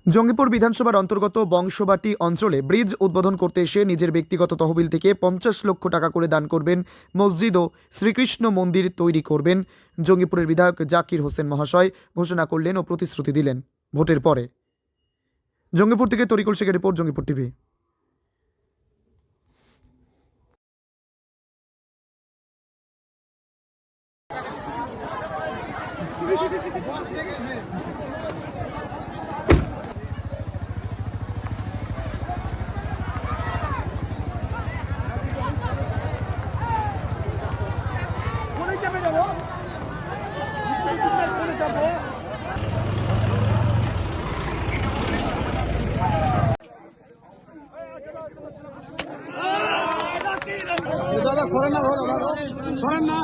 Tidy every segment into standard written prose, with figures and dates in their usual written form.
জঙ্গিপুর বিধানসভার অন্তর্গত বংশবাটি অঞ্চলে ব্রিজ উদ্বোধন করতে এসে নিজের ব্যক্তিগত তহবিল থেকে 50 লক্ষ টাকা করে দান করবেন, মসজিদ ও শ্রীকৃষ্ণ মন্দির তৈরি করবেন। জঙ্গিপুরের বিধায়ক জাকির হোসেন মহাশয় ঘোষণা করলেন ও প্রতিশ্রুতি দিলেন ভোটের পরে। জঙ্গিপুর থেকে তরিকুল শেখের রিপোর্ট, জঙ্গিপুর টিভি। দাদা সরেন না, সরেন না।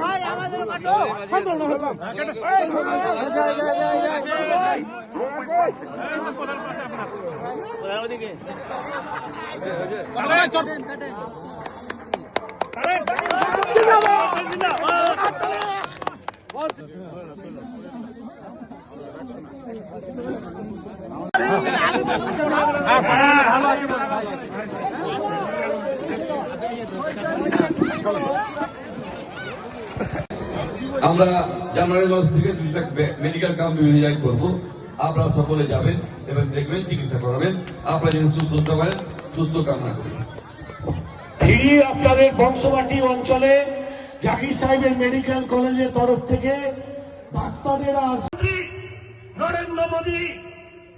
ভাই আমাদের আমরা জানুয়ারি মাস থেকে 2টা মেডিকেল ক্যাম্প ইউনিট করবো। আপনারা সকলে যাবেন এবং দেখবেন, চিকিৎসা করাবেন। আপনারা যেন সুস্থ হতে পারেন, সুস্থ কামনা করি। আপনাদের বংশবাটি অঞ্চলে জাকির সাহেবের মেডিকেল কলেজের তরফ থেকে ডাক্তারেরা নরেন্দ্র মোদী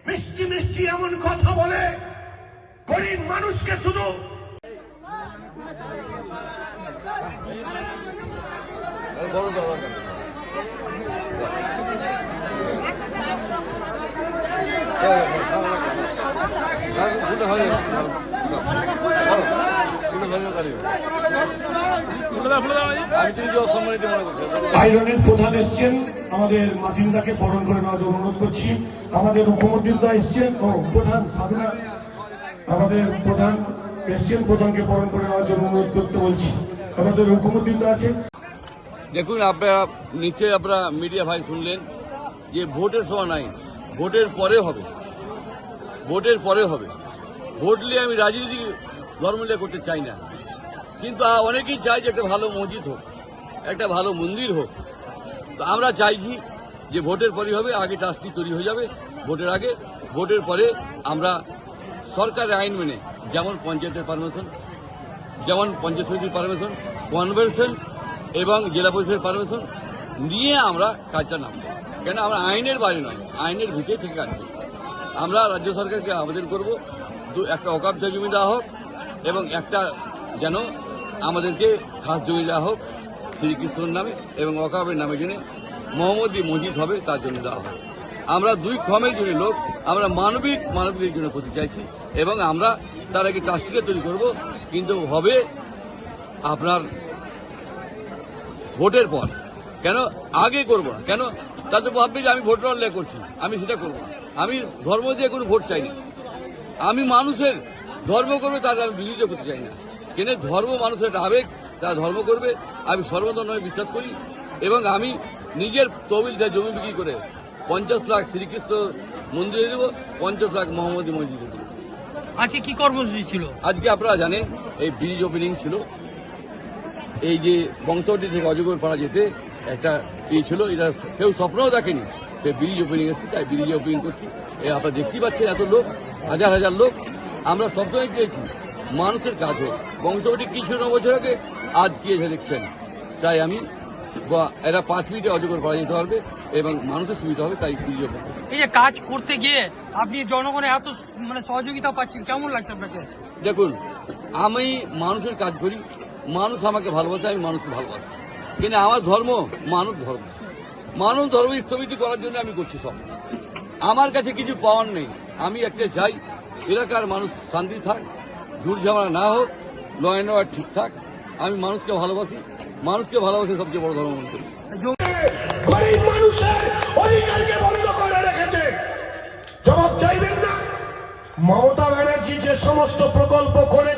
মিষ্টি মিষ্টি এমন কথা বলে গরিব মানুষকে শুধু আইরনের প্রধান এসছেন, আমাদের মাথিনদাকে বরণ করে নেওয়ার জন্য অনুরোধ করছি। আমাদের মুখ্যমন্ত্রীদা এসছেন ও প্রধান সাধনা, আমাদের প্রধান এসছেন, প্রধানকে বরণ করে নেওয়ার জন্য অনুরোধ করতে বলছি। আমাদের মুখ্যমন্ত্রীদা আছেন। দেখুন, আপনারা নিচে আপনারা মিডিয়া ভাই শুনলেন যে ভোটের সময় নাই, ভোটের পরে হবে, ভোটের পরে হবে। ভোট নিয়ে আমি রাজনীতি ধর্ম নিয়ে করতে চাই না, কিন্তু অনেকেই চাই যে একটা ভালো মসজিদ হোক, একটা ভালো মন্দির হোক। তো আমরা চাইছি যে ভোটের পরে হবে, আগে ট্রাস্টি তৈরি হয়ে যাবে ভোটের আগে। ভোটের পরে আমরা সরকারের আইন মেনে, যেমন পঞ্চায়েতের পারমিশন, যেমন পঞ্চায়েত সমিতির পারমিশন, কনভেনশন এবং জেলা পরিষদের পারমিশন নিয়ে আমরা কাজটা নামবো। কেন আমরা আইনের বাইরে নয়, আইনের ভিতরে থেকে কাজ করব। আমরা রাজ্য সরকারকে আবেদন করব একটা অকাব্য জমি দেওয়া হোক এবং একটা যেন আমাদেরকে খাস জমি দেওয়া হোক শ্রীকৃষ্ণর নামে এবং অকাবের নামে জন্য মোহাম্মদী মসজিদ হবে তার জন্য দেওয়া হবে। আমরা দুই ক্ষমের জন্য লোক, আমরা মানবিকের জন্য করতে চাইছি এবং আমরা তার আগে ট্রাস্টিকে তৈরি করব, কিন্তু হবে আপনার ভোটের পর। কেন আগে করব না? কেন তাতে ভাববে যে আমি ভোট লে করছি, আমি সেটা করব না। আমি ধর্ম দিয়ে কোনো ভোট চাই না, আমি মানুষের ধর্ম করবে তার আমি বিরোধিতা করতে চাই না। কেন ধর্ম মানুষের একটা আবেগ, তারা ধর্ম করবে। আমি সর্বধর্মে বিশ্বাস করি এবং আমি নিজের তহবিল থেকে জমি বিক্রি করে 50 লাখ শ্রীকৃষ্ণ মন্দিরে দেবো, 50 লাখ মোহাম্মদী মসজিদে দেবো। আজকে কি কর্মসূচি ছিল? আজকে আপনারা জানেন এই ব্রিজ ওপেনিং ছিল। এই যে বংশবাটি থেকে অজগর পাড়া যেতে একটা ছিল, এটা কেউ স্বপ্নও দেখেনি, সে ব্রিজ ওপেনিং এসেছে, তাই ব্রিজ ওপেনিং করছি। আপনারা দেখতেই পাচ্ছেন এত লোক, হাজার হাজার লোক। আমরা সবসময় চেয়েছি মানুষের কাজ হোক। বংশবাটি কি ছিল 9 বছর আগে, আজ কি এসে দেখছেন। তাই আমি এরা 5 মিনিটে অজগর পাড়া যেতে পারবে এবং মানুষের সুবিধা হবে, তাই ব্রিজ ওপেনিং। এই যে কাজ করতে গিয়ে আপনি জনগণের এত সহযোগিতা পাচ্ছেন, কেমন লাগছে আপনাকে? দেখুন, আমি মানুষের কাজ করি, মানুষ আমাকে ভালোবাসে, আমি মানুষকে ভালোবাসি। কিন্তু আমার ধর্ম মানব ধর্ম, মানব ধর্ম স্থবির করার জন্য আমি করছি সব। আমার কাছে কিছু পাওয়ার নেই, আমি একটা চাই এলাকার মানুষ শান্তি থাক, ঝুট ঝামেলা না হোক, ল অ্যান্ড অর্ডার ঠিক থাক। আমি মানুষকে ভালোবাসি, মানুষকে ভালোবাসে সবচেয়ে বড় ধর্ম মনে করি। জবাব চাইবেন না? মমতা ব্যানার্জি যে সমস্ত প্রকল্প করে